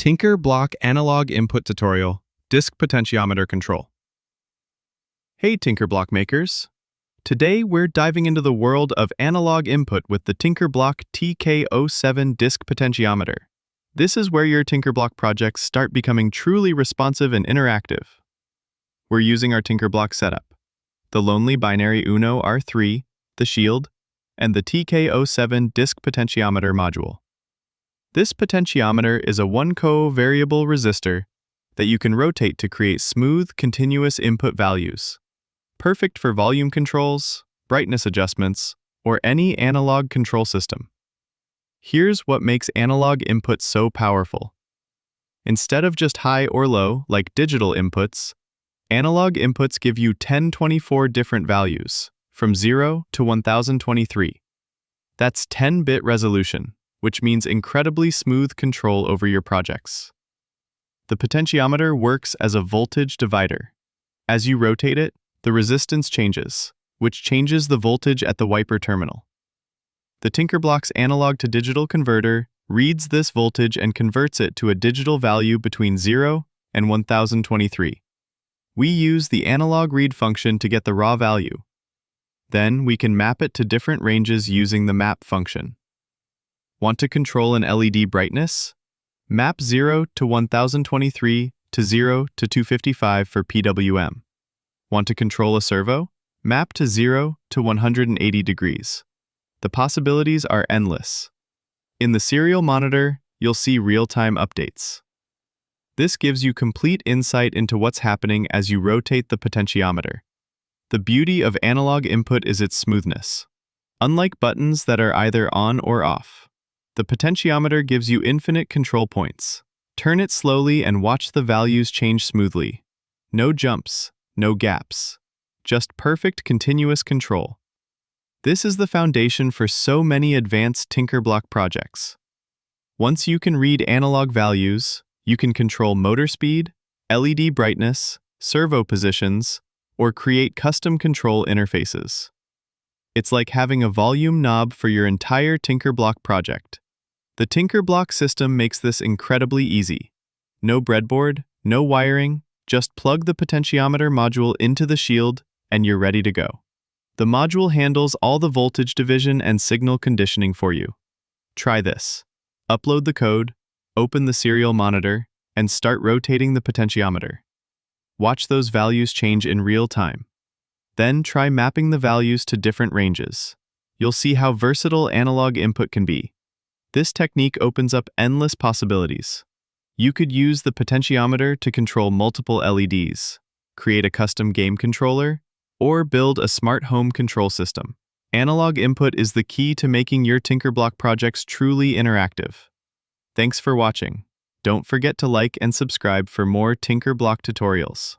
TinkerBlock Analog Input Tutorial, Disc Potentiometer Control. Hey TinkerBlock makers! Today we're diving into the world of analog input with the TinkerBlock TK07 Disc Potentiometer. This is where your TinkerBlock projects start becoming truly responsive and interactive. We're using our TinkerBlock setup, the lonely Binary UNO R3, the Shield, and the TK07 Disc Potentiometer module. This potentiometer is a 1-co-variable resistor that you can rotate to create smooth, continuous input values, perfect for volume controls, brightness adjustments, or any analog control system. Here's what makes analog input so powerful. Instead of just high or low, like digital inputs, analog inputs give you 1024 different values, from 0 to 1023. That's 10-bit resolution, which means incredibly smooth control over your projects. The potentiometer works as a voltage divider. As you rotate it, the resistance changes, which changes the voltage at the wiper terminal. The TinkerBlock's analog-to-digital converter reads this voltage and converts it to a digital value between 0 and 1023. We use the analogRead function to get the raw value. Then we can map it to different ranges using the map function. Want to control an LED brightness? Map 0 to 1023 to 0 to 255 for PWM. Want to control a servo? Map to 0 to 180 degrees. The possibilities are endless. In the serial monitor, you'll see real-time updates. This gives you complete insight into what's happening as you rotate the potentiometer. The beauty of analog input is its smoothness. Unlike buttons that are either on or off, the potentiometer gives you infinite control points. Turn it slowly and watch the values change smoothly. No jumps, no gaps. Just perfect continuous control. This is the foundation for so many advanced TinkerBlock projects. Once you can read analog values, you can control motor speed, LED brightness, servo positions, or create custom control interfaces. It's like having a volume knob for your entire TinkerBlock project. The TinkerBlock system makes this incredibly easy. No breadboard, no wiring, just plug the potentiometer module into the Shield and you're ready to go. The module handles all the voltage division and signal conditioning for you. Try this. Upload the code, open the serial monitor, and start rotating the potentiometer. Watch those values change in real time. Then try mapping the values to different ranges. You'll see how versatile analog input can be. This technique opens up endless possibilities. You could use the potentiometer to control multiple LEDs, create a custom game controller, or build a smart home control system. Analog input is the key to making your TinkerBlock projects truly interactive. Thanks for watching. Don't forget to like and subscribe for more TinkerBlock tutorials.